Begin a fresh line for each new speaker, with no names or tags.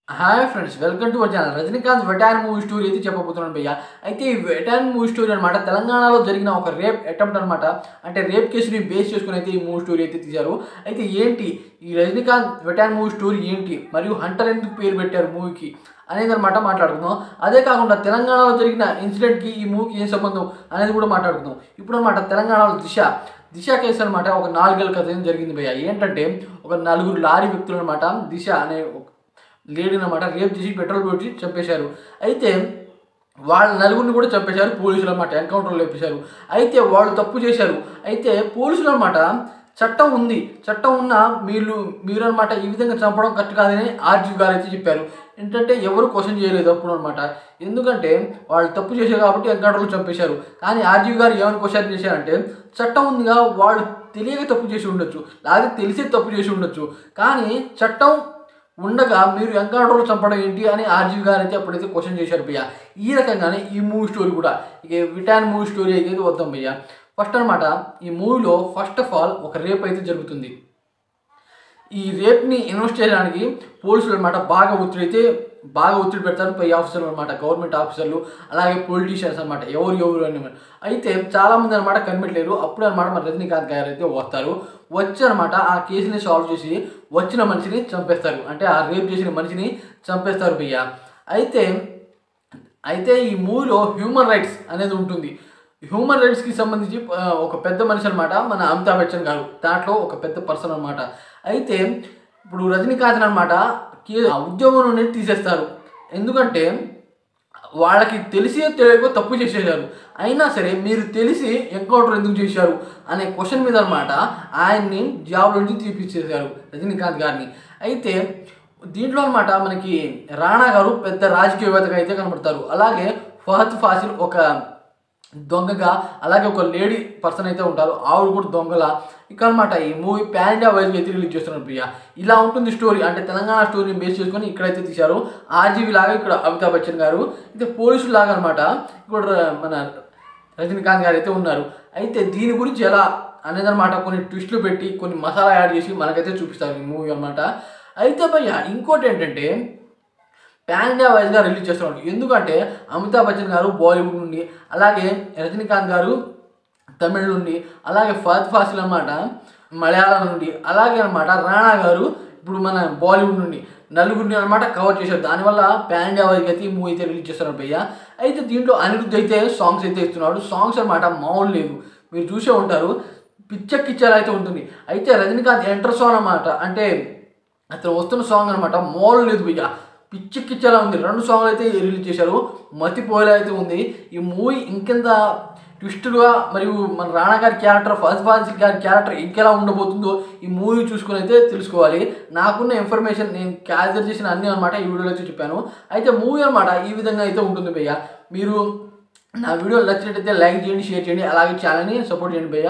Hi friends, welcome to our channel. Rajinikanth Vettaiyan movie story అయితే చెప్పబోతున్నాను భయ్య. అయితే ఈ వెటాన్ మూవీ స్టోరీ అనమాట తెలంగాణలో జరిగిన ఒక రేప్ అటెంప్ట్ అనమాట. అంటే రేప్ కేసుని బేస్ చేసుకుని అయితే ఈ మూవీ స్టోరీ అయితే తీశారు. అయితే ఏంటి ఈ రజనీకాంత్ వెటాన్ మూవీ స్టోరీ ఏంటి, మరియు హంటర్ ఎందుకు పేరు పెట్టారు మూవీకి అనేది అనమాట మాట్లాడుకుందాం. అదే కాకుండా తెలంగాణలో జరిగిన ఇన్సిడెంట్కి ఈ మూవీకి ఏం సంబంధం అనేది కూడా మాట్లాడుకుందాం. ఇప్పుడు అనమాట తెలంగాణలో దిశ కేసు అనమాట ఒక 4 ఏళ్ళ క్రితం జరిగింది భయ్య. ఏంటంటే ఒక నలుగురు లారీ వ్యక్తులు అనమాట దిశ అనే లేడీని అనమాట రేప్ చేసి పెట్రోల్ పోసి చంపేశారు. అయితే వాళ్ళ నలుగురిని కూడా చంపేశారు పోలీసులు అనమాట, ఎన్కౌంటర్లో లేపేశారు. అయితే వాళ్ళు తప్పు చేశారు. అయితే పోలీసులు అనమాట చట్టం ఉంది, చట్టం ఉన్న మీరు అనమాట ఈ విధంగా చంపడం కరెక్ట్ కాదని ఆర్జీవి గారు అయితే చెప్పారు. ఏంటంటే ఎవరు క్వశ్చన్ చేయలేదు అప్పుడు అనమాట. ఎందుకంటే వాళ్ళు తప్పు చేశారు కాబట్టి ఎన్కౌంటర్లో చంపేశారు. కానీ ఆర్జీవి గారు ఏమైనా క్వశ్చన్ చేశారంటే చట్టం ఉందిగా, వాళ్ళు తెలియక తప్పు చేసి ఉండొచ్చు, లేకపోతే తెలిసే తప్పు చేసి ఉండొచ్చు, కానీ చట్టం ఉండగా మీరు ఎన్కౌంటర్లో చంపడం ఏంటి అని ఆర్జీవి గారు అయితే అప్పుడైతే క్వశ్చన్ చేశారు భయ్య. ఈ రకంగానే ఈ మూవీ స్టోరీ కూడా ఇక విటాన్ మూవీ స్టోరీ అయితే వద్దాం భయ్య. ఫస్ట్ అనమాట ఈ మూవీలో ఫస్ట్ ఆఫ్ ఆల్ ఒక రేప్ అయితే జరుగుతుంది. ఈ రేప్ని ఇన్వెస్ట్ చేయడానికి పోలీసులు అనమాట బాగా ఒత్తిడి పెడతారు పై ఆఫీసర్లు అనమాట, గవర్నమెంట్ ఆఫీసర్లు, అలాగే పొలిటీషియన్స్ అనమాట, ఎవరు అని. అయితే చాలామంది అనమాట కనిపెట్టలేరు. అప్పుడు అనమాట మన రజనీకాంత్ గారు అయితే వస్తారు. వచ్చి అనమాట ఆ కేసుని సాల్వ్ చేసి వచ్చిన మనిషిని చంపేస్తారు. అంటే ఆ రేప్ చేసిన మనిషిని చంపేస్తారు భయ్య. అయితే అయితే ఈ మూవీలో హ్యూమన్ రైట్స్ అనేది ఉంటుంది. హ్యూమన్ రైట్స్కి సంబంధించి ఒక పెద్ద మనిషి అనమాట మన అమితాబ్ బచ్చన్ గారు, దాంట్లో ఒక పెద్ద పర్సన్ అనమాట. అయితే ఇప్పుడు రజనీకాంత్ అనమాట ఉద్యోగం నుండి తీసేస్తారు. ఎందుకంటే వాళ్ళకి తెలిసి తెలియక తప్పు చేసేసారు. అయినా సరే మీరు తెలిసి ఎన్కౌంటర్ ఎందుకు చేశారు అనే క్వశ్చన్ మీద అనమాట ఆయన్ని జాబ్ నుంచి తీపిచ్చేశారు రజనీకాంత్ గారిని. అయితే దీంట్లో అనమాట మనకి రాణా గారు పెద్ద రాజకీయవేత్తగా అయితే కనబడతారు. అలాగే ఫహద్ ఫాసిల్ ఒక దొంగగా, అలాగే ఒక లేడీ పర్సన్ అయితే ఉంటారు, ఆవిడ కూడా దొంగలా. ఇక అనమాట ఈ మూవీ పాన్ ఇండియా వైజ్గా అయితే రిలీజ్ చేస్తున్నారు ప్రియ. ఇలా ఉంటుంది స్టోరీ. అంటే తెలంగాణ స్టోరీని బేస్ చేసుకొని ఇక్కడైతే తీశారు. ఆర్జీవి లాగా ఇక్కడ అమితాబ్ బచ్చన్ గారు, అయితే పోలీసులు లాగా అనమాట ఇక్కడ మన రజనీకాంత్ గారు అయితే ఉన్నారు. అయితే దీని గురించి ఎలా అనేది అనమాట కొన్ని ట్విస్టులు పెట్టి కొన్ని మసాలా యాడ్ చేసి మనకైతే చూపిస్తారు ఈ మూవీ అనమాట. అయితే భయ్య ఇంకోటి ఏంటంటే పాన్ ఇండియా వైజ్గా రిలీజ్ చేస్తున్నాడు. ఎందుకంటే అమితాబ్ బచ్చన్ గారు బాలీవుడ్ నుండి, అలాగే రజనీకాంత్ గారు తమిళ నుండి, అలాగే ఫహద్ ఫాసిల్ అనమాట మలయాళం నుండి, అలాగే అనమాట రాణా గారు ఇప్పుడు మన బాలీవుడ్ నుండి నలుగురిని అనమాట కవర్ చేశారు. దానివల్ల పాన్ ఇండియా వైజ్గా అయితే ఈ మూవీ అయితే రిలీజ్ చేస్తున్నారు భయ్య. అయితే దీంట్లో అనిరుద్ధ్ అయితే సాంగ్స్ అయితే ఇస్తున్నాడు. సాంగ్స్ అనమాట మామూలు లేదు, మీరు చూసే ఉంటారు, పిచ్చెక్కిచ్చేలా అయితే ఉంటుంది. అయితే రజనీకాంత్ ఎంటర్ సాంగ్ అనమాట, అంటే అతను వస్తున్న సాంగ్ అనమాట మామూలు లేదు భయ్య, పిచ్చెక్కిచ్చేలా ఉంది. 2 సాంగ్లు అయితే రిలీజ్ చేశారు, మతిపోయేలా అయితే ఉంది. ఈ మూవీ ఇంకెంత ట్విస్ట్గా మరియు మన రాణా గారి క్యారెక్టర్, ఫహద్ ఫాసిల్ గారి క్యారెక్టర్ ఇంకెలా ఉండబోతుందో ఈ మూవీ చూసుకొని అయితే తెలుసుకోవాలి. నాకున్న ఇన్ఫర్మేషన్ నేను క్యాదర్ చేసిన అన్నీ అనమాట ఈ వీడియోలో అయితే చెప్పాను. అయితే మూవీ అనమాట ఈ విధంగా అయితే ఉంటుంది భయ్య. మీరు నా వీడియో నచ్చినట్టయితే లైక్ చేయండి, షేర్ చేయండి, అలాగే ఛానల్ని సపోర్ట్ చేయండి భయ్య.